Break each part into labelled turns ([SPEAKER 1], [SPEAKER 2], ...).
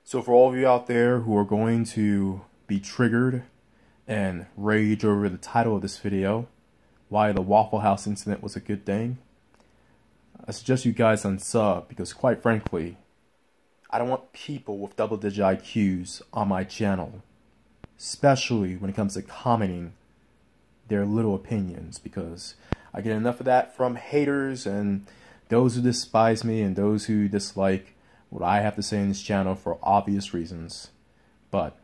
[SPEAKER 1] So for all of you out there who are going to be triggered and rage over the title of this video, why the Waffle House incident was a good thing, I suggest you guys unsub, because quite frankly, I don't want people with double-digit IQs on my channel, especially when it comes to commenting their little opinions, because I get enough of that from haters and those who despise me and those who dislike what I have to say in this channel for obvious reasons. But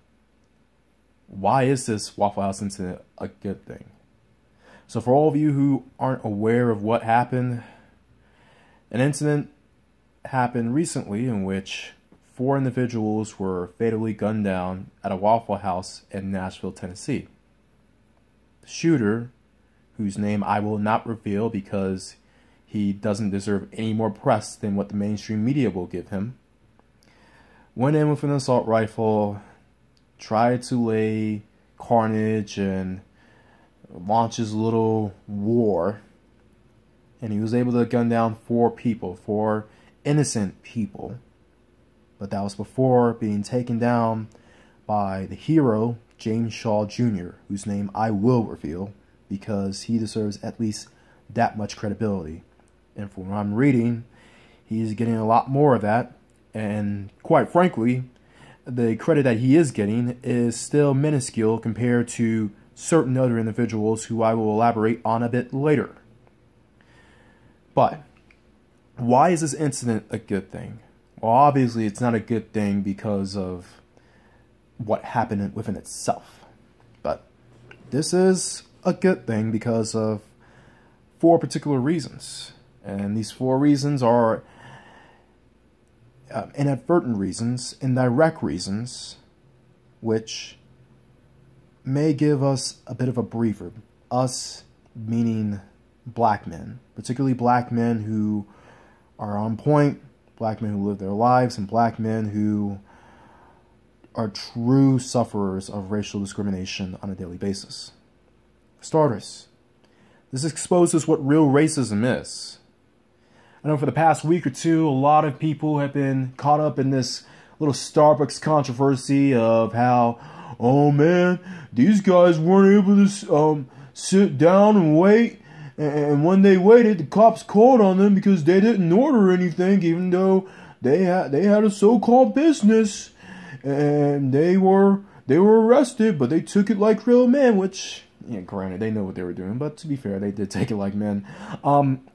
[SPEAKER 1] why is this Waffle House incident a good thing? So for all of you who aren't aware of what happened, an incident happened recently in which 4 individuals were fatally gunned down at a Waffle House in Nashville, Tennessee. The shooter, whose name I will not reveal because he doesn't deserve any more press than what the mainstream media will give him, went in with an assault rifle, tried to lay carnage and launch his little war, and he was able to gun down 4 people, 4 innocent people. But that was before being taken down by the hero, James Shaw Jr., whose name I will reveal because he deserves at least that much credibility. And from what I'm reading, he's getting a lot more of that. And quite frankly, the credit that he is getting is still minuscule compared to certain other individuals who I will elaborate on a bit later. But why is this incident a good thing? Well, obviously it's not a good thing because of what happened within itself. But this is a good thing because of 4 particular reasons. And these 4 reasons are inadvertent reasons, indirect reasons, which may give us a bit of a briefer. Us meaning black men, particularly black men who are on point, black men who live their lives, and black men who are true sufferers of racial discrimination on a daily basis. For starters, this exposes what real racism is. I know for the past week or two, a lot of people have been caught up in this little Starbucks controversy of how, oh man, these guys weren't able to sit down and wait, and when they waited, the cops called on them because they didn't order anything, even though they had a so-called business, and they were arrested, but they took it like real men, which, yeah, granted, they know what they were doing, but to be fair, they did take it like men.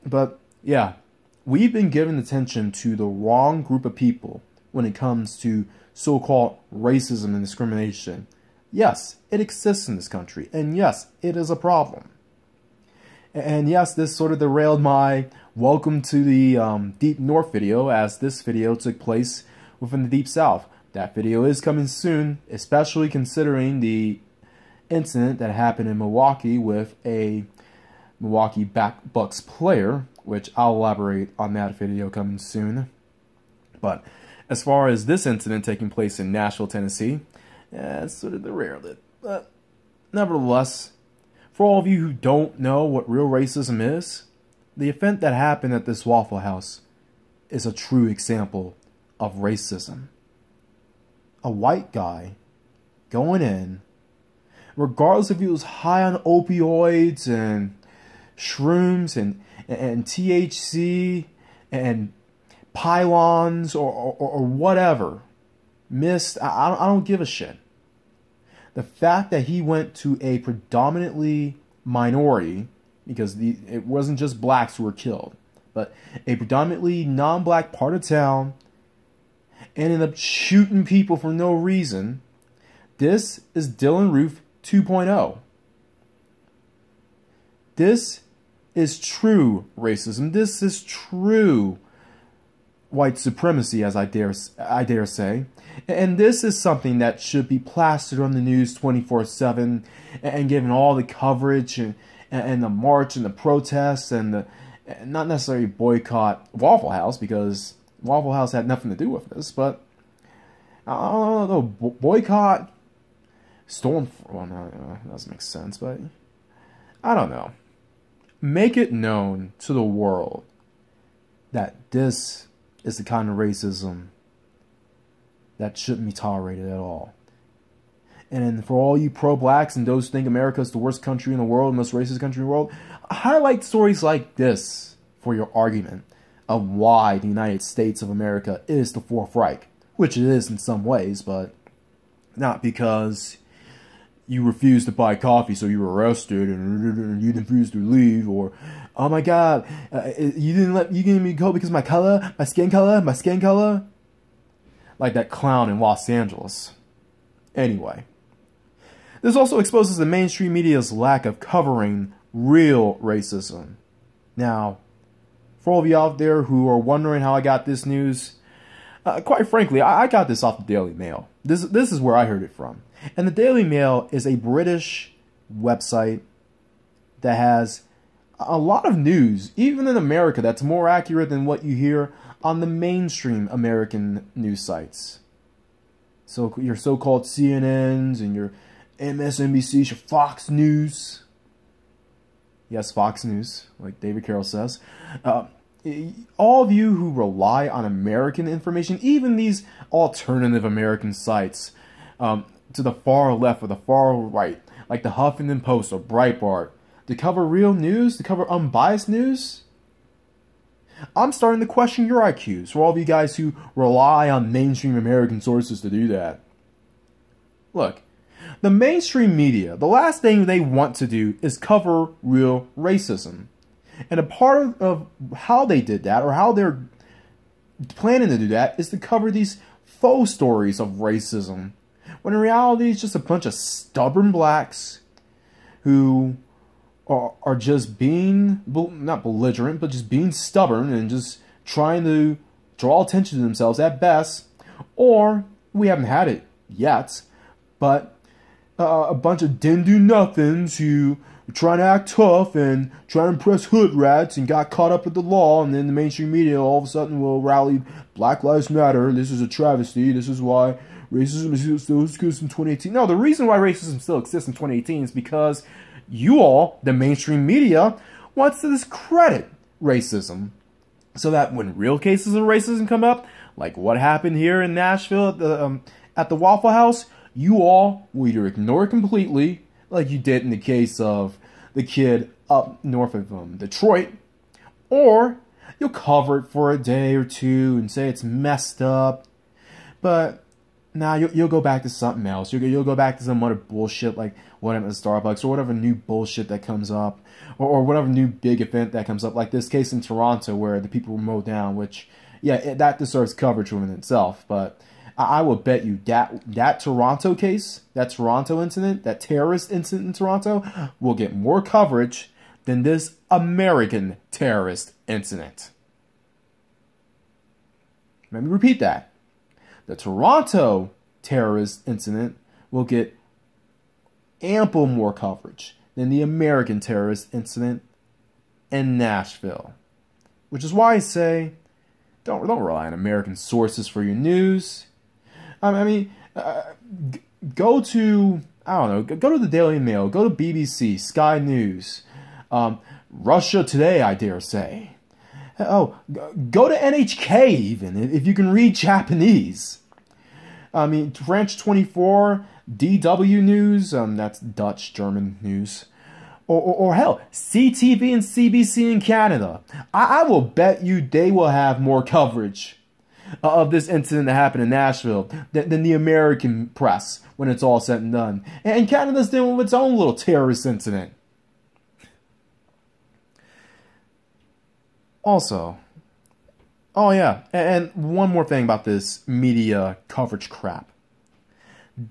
[SPEAKER 1] But yeah, we've been giving attention to the wrong group of people when it comes to so-called racism and discrimination. Yes, it exists in this country, and yes, it is a problem. And yes, this sort of derailed my Welcome to the Deep North video, as this video took place within the Deep South. That video is coming soon, especially considering the incident that happened in Milwaukee with a Milwaukee Bucks player, which I'll elaborate on that video coming soon. But as far as this incident taking place in Nashville, Tennessee, it's sort of derailed it. But nevertheless, for all of you who don't know what real racism is, the event that happened at this Waffle House is a true example of racism. A white guy going in, regardless if he was high on opioids and shrooms and THC and pylons or whatever, missed, I don't give a shit. The fact that he went to a predominantly minority, because it wasn't just blacks who were killed, but a predominantly non-black part of town, ended up shooting people for no reason. This is Dylan Roof 2.0. This is true racism. This is true white supremacy, as I dare say. And this is something that should be plastered on the news 24/7 and given all the coverage and the march and the protests and the not necessarily boycott Waffle House, because Waffle House had nothing to do with this, but I don't know, boycott Storm. Well, no, that doesn't make sense, but I don't know. Make it known to the world that this is the kind of racism that shouldn't be tolerated at all. And for all you pro-blacks and those who think America is the worst country in the world, most racist country in the world, highlight stories like this for your argument of why the United States of America is the Fourth Reich, which it is in some ways, but not because you refused to buy coffee, so you were arrested and you refused to leave, or oh my God, you didn't me go because of my color, my skin color, like that clown in Los Angeles. Anyway, this also exposes the mainstream media's lack of covering real racism. Now, for all of you out there who are wondering how I got this news, quite frankly, I got this off the Daily Mail. This is where I heard it from. And the Daily Mail is a British website that has a lot of news, even in America, that's more accurate than what you hear on the mainstream American news sites. So your so-called CNNs and your MSNBCs, your Fox News. Yes, Fox News, like David Carroll says. All of you who rely on American information, even these alternative American sites, to the far left or the far right, like the Huffington Post or Breitbart, to cover real news, to cover unbiased news, I'm starting to question your IQs for all of you guys who rely on mainstream American sources to do that. Look, the mainstream media, the last thing they want to do is cover real racism. And a part of how they did that, or how they're planning to do that, is to cover these faux stories of racism, when in reality it's just a bunch of stubborn blacks who are just being, not belligerent, but just being stubborn and just trying to draw attention to themselves at best. Or, we haven't had it yet, but a bunch of didn't-do-nothings who were trying to act tough and trying to impress hood rats and got caught up with the law, and then the mainstream media all of a sudden will rally Black Lives Matter, this is a travesty, this is why racism still exists in 2018. No, the reason why racism still exists in 2018 is because you all, the mainstream media, wants to discredit racism. So that when real cases of racism come up, like what happened here in Nashville at the Waffle House, you all will either ignore it completely, like you did in the case of the kid up north of Detroit, or you'll cover it for a day or two and say it's messed up, but now you'll go back to something else. You'll go back to some other bullshit like what happened at Starbucks, or whatever new bullshit that comes up, or whatever new big event that comes up, like this case in Toronto where the people were mowed down, which, yeah, that deserves coverage within itself, but I will bet you that Toronto case, that Toronto incident, that terrorist incident in Toronto, will get more coverage than this American terrorist incident. Let me repeat that. The Toronto terrorist incident will get ample more coverage than the American terrorist incident in Nashville. Which is why I say, don't rely on American sources for your news. I mean, go to, I don't know, go to the Daily Mail, go to BBC, Sky News, Russia Today, I dare say. Oh, go to NHK even, if you can read Japanese. I mean, French 24, DW News, that's Dutch, German news. Or hell, CTV and CBC in Canada. I will bet you they will have more coverage of this incident that happened in Nashville than the American press when it's all said and done. And Canada's dealing with its own little terrorist incident. Also, oh yeah, and one more thing about this media coverage crap.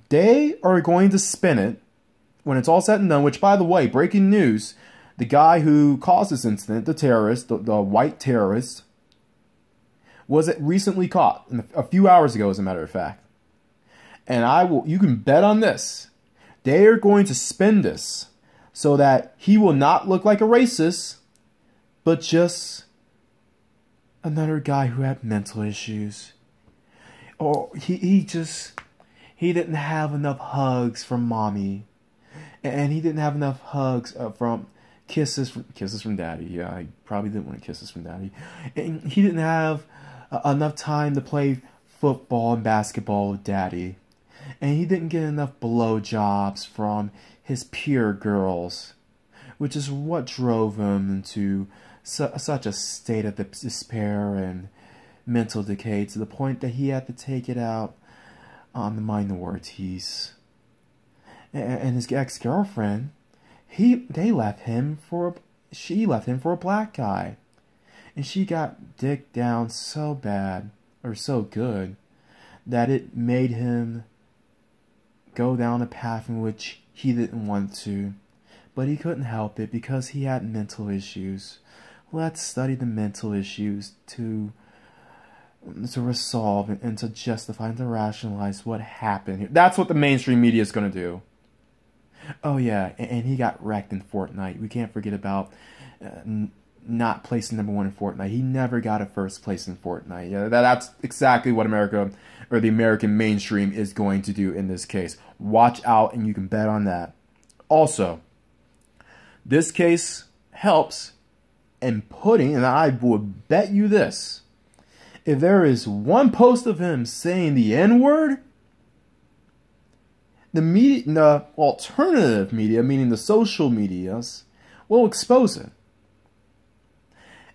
[SPEAKER 1] They are going to spin it when it's all said and done, which, by the way, breaking news, the guy who caused this incident, the terrorist, the white terrorist, was recently caught a few hours ago, as a matter of fact. And you can bet on this. They are going to spin this so that he will not look like a racist, but just another guy who had mental issues. Or he didn't have enough hugs from mommy. And he didn't have enough hugs from kisses from daddy. Yeah, he probably didn't want kisses from daddy. And he didn't have enough time to play football and basketball daddy. And he didn't get enough blowjobs from his peer girls, which is what drove him into such a state of despair and mental decay, to the point that he had to take it out on the minorities. And his ex-girlfriend, she left him for a black guy. And she got dicked down so bad, or so good, that it made him go down a path in which he didn't want to. But he couldn't help it because he had mental issues. Let's study the mental issues to resolve and to justify and to rationalize what happened here. That's what the mainstream media is going to do. Oh yeah, and he got wrecked in Fortnite. We can't forget about not placing #1 in Fortnite. He never got a first place in Fortnite. Yeah, that's exactly what America, or the American mainstream, is going to do in this case. Watch out, and you can bet on that. Also, this case helps in putting, and I would bet you this, if there is one post of him saying the N-word, the alternative media, meaning the social medias, will expose it.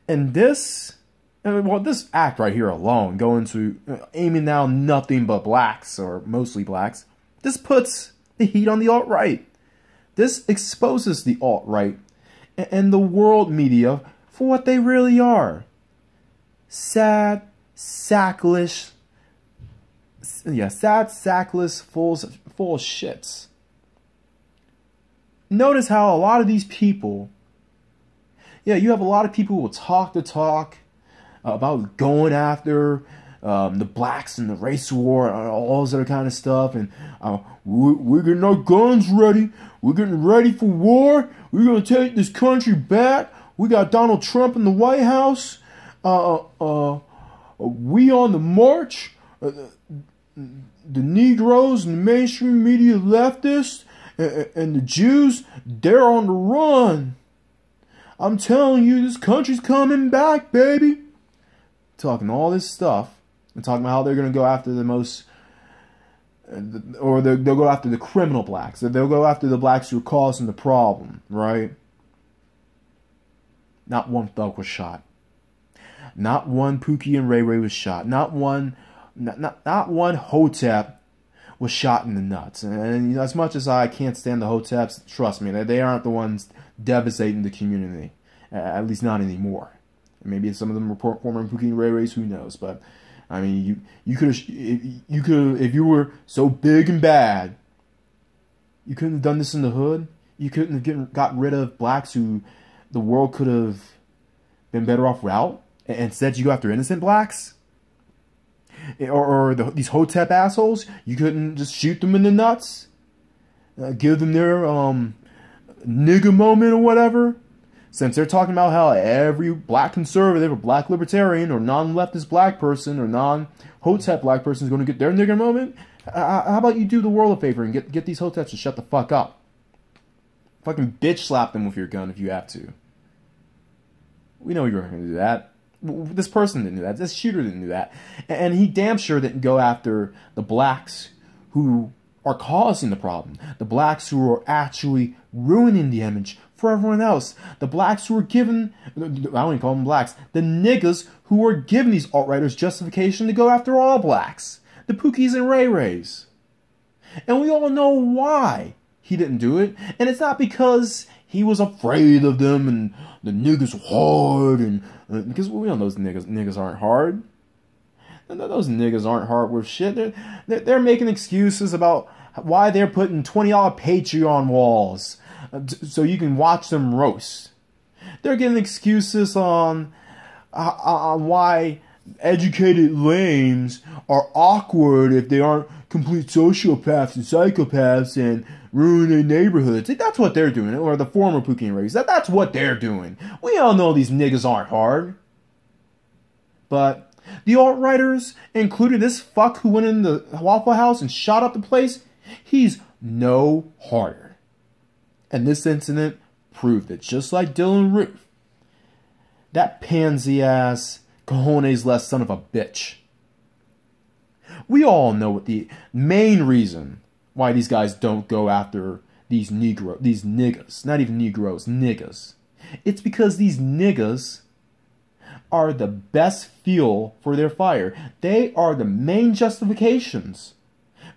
[SPEAKER 1] And this act right here alone, going to aiming down nothing but blacks, or mostly blacks, this puts the heat on the alt-right. This exposes the alt-right and the world media for what they really are. Sad, sackless, full of shits. Notice how a lot of these people, you have a lot of people who will talk the talk about going after the blacks and the race war and all this other kind of stuff, and we're getting our guns ready, we're getting ready for war, we're going to take this country back, we got Donald Trump in the White House, we on the march, the Negroes and the mainstream media leftists and the Jews, they're on the run. I'm telling you, this country's coming back, baby. Talking all this stuff and talking about how they're going to go after the most, or they'll go after the criminal blacks. They'll go after the blacks who are causing the problem, right? Not one thug was shot. Not one Pookie and Ray Ray was shot. Not one Hotep was shot in the nuts. And as much as I can't stand the Hoteps, trust me, they aren't the ones devastating the community. At least not anymore. Maybe some of them were former Pookie and Ray Rays, who knows? But I mean, you could if you were so big and bad, you couldn't have done this in the hood. You couldn't have got rid of blacks who the world could have been better off without. Instead, you go after innocent blacks, or these Hotep assholes. You couldn't just shoot them in the nuts, give them their nigga moment or whatever. Since they're talking about how every black conservative or black libertarian or non-leftist black person or non-Hotep black person is going to get their nigger moment, how about you do the world a favor and get these Hoteps to shut the fuck up? Fucking bitch slap them with your gun if you have to. We know you're not going to do that. This person didn't do that. This shooter didn't do that. And he damn sure didn't go after the blacks who are causing the problem. The blacks who are actually ruining the image for everyone else. The blacks who are given, I don't even call them blacks, the niggas who are giving these alt-righters justification to go after all blacks. The Pookies and Ray Rays. And we all know why he didn't do it. And it's not because he was afraid of them and the niggas hard, and because we know those niggas aren't hard. Those niggas aren't hard with shit. They're making excuses about why they're putting $20 Patreon walls so you can watch them roast. They're giving excuses on why educated lames are awkward if they aren't complete sociopaths and psychopaths and ruin their neighborhoods. That's what they're doing, or the former Pookie and Rays. That's what they're doing. We all know these niggas aren't hard. But the alt-righters, including this fuck who went in the Waffle House and shot up the place, he's no harder. And this incident proved it. Just like Dylan Roof. That pansy-ass, cojones-less son of a bitch. We all know what the main reason why these guys don't go after these niggas, not even Negroes, niggas. It's because these niggas are the best fuel for their fire. They are the main justifications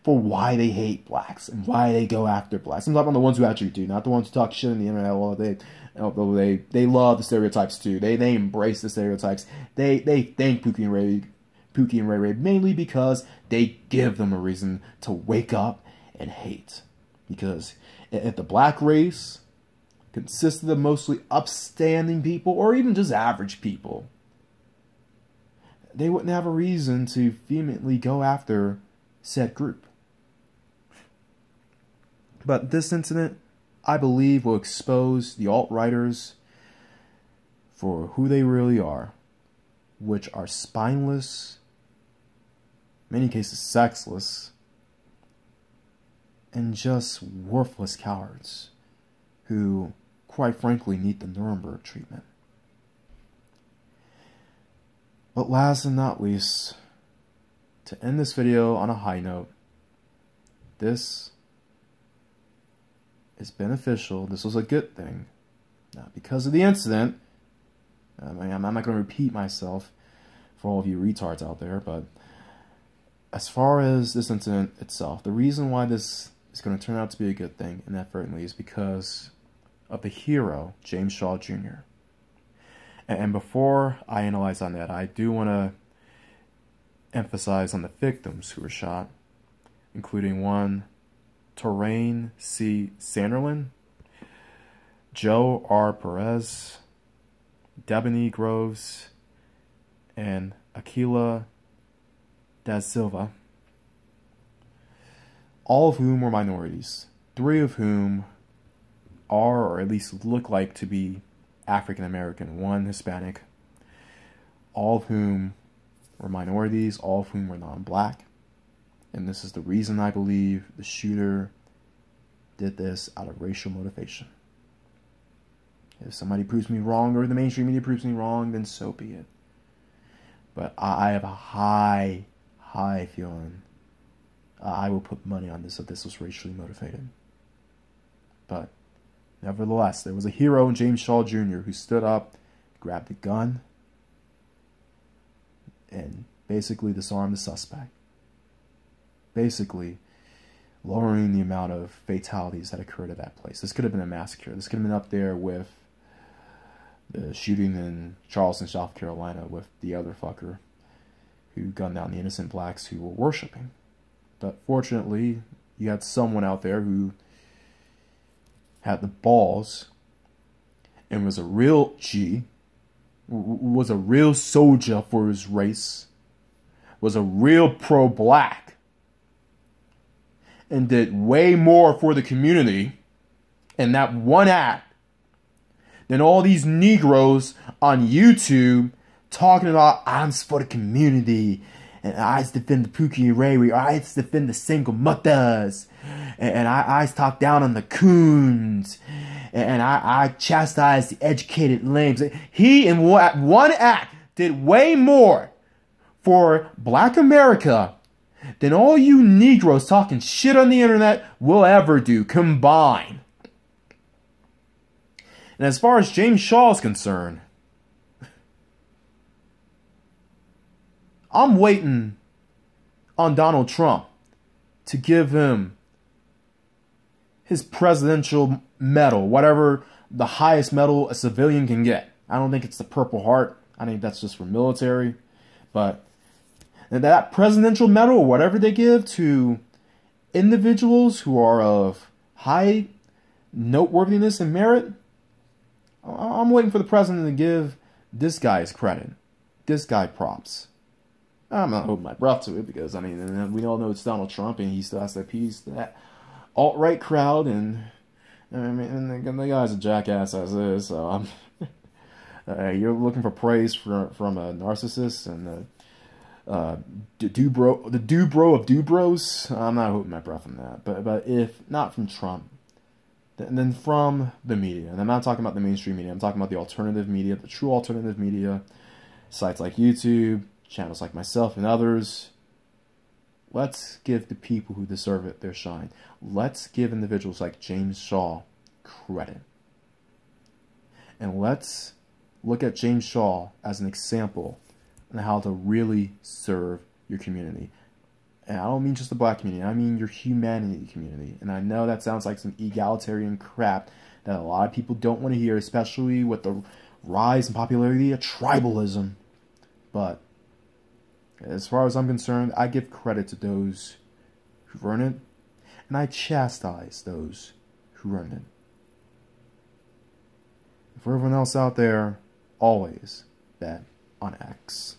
[SPEAKER 1] for why they hate blacks and why they go after blacks. I'm talking about the ones who actually do, not the ones who talk shit on the internet. Well, they love the stereotypes too. They embrace the stereotypes. They thank Pookie and Ray Ray mainly because they give them a reason to wake up and hate. Because if the black race consisted of mostly upstanding people or even just average people, they wouldn't have a reason to vehemently go after said group. But this incident, I believe, will expose the alt-righters for who they really are, which are spineless, in many cases sexless, and just worthless cowards who, quite frankly, need the Nuremberg treatment. But last and not least, to end this video on a high note, this is beneficial. This was a good thing. Now, because of the incident, I'm not going to repeat myself for all of you retards out there, but as far as this incident itself, the reason why this is going to turn out to be a good thing, inadvertently, is because of the hero, James Shaw Jr. And before I analyze on that, I do want to emphasize on the victims who were shot, including one, Terrain C. Sanderlin, Joe R. Perez, Debony Groves, and Aquila da Silva, all of whom were minorities, 3 of whom are, or at least look like to be, African American, 1 Hispanic, all of whom were minorities, all of whom were non-black. And this is the reason I believe the shooter did this out of racial motivation. If somebody proves me wrong, or the mainstream media proves me wrong, then so be it. But I have a high feeling I will put money on this, that this was racially motivated. But nevertheless, there was a hero in James Shaw Jr. who stood up, grabbed a gun, and basically disarmed the suspect. Basically lowering the amount of fatalities that occurred at that place. This could have been a massacre. This could have been up there with the shooting in Charleston, South Carolina, with the other fucker who gunned down the innocent blacks who were worshiping. But fortunately, you had someone out there who had the balls and was a real G, was a real soldier for his race, was a real pro-black, and did way more for the community in that one act than all these Negroes on YouTube talking about, I'm for the community, and I defend the Pookie and Ray Ray, I defend the single mothers, and I talk down on the coons, and I chastise the educated lambs. He, in one act, did way more for Black America than all you Negroes talking shit on the internet will ever do combined. And as far as James Shaw is concerned, I'm waiting on Donald Trump to give him his presidential medal, whatever the highest medal a civilian can get. I don't think it's the Purple Heart. I think that's just for military. But that presidential medal, or whatever they give to individuals who are of high noteworthiness and merit, I'm waiting for the president to give this guy his credit, this guy props. I'm not holding my breath to it because, I mean, we all know it's Donald Trump and he still has to appease that alt-right crowd, and I mean, and the guy's a jackass as is, so you're looking for praise from a narcissist and the Dubro of Dubros. I'm not holding my breath on that, but if not from Trump, then from the media. And I'm not talking about the mainstream media, I'm talking about the alternative media, the true alternative media, sites like YouTube, channels like myself and others, Let's give the people who deserve it their shine. Let's give individuals like James Shaw credit. And let's look at James Shaw as an example on how to really serve your community. And I don't mean just the black community, I mean your humanity community. And I know that sounds like some egalitarian crap that a lot of people don't want to hear, especially with the rise in popularity of tribalism. But as far as I'm concerned, I give credit to those who've earned it, and I chastise those who earned it. For everyone else out there, always bet on X.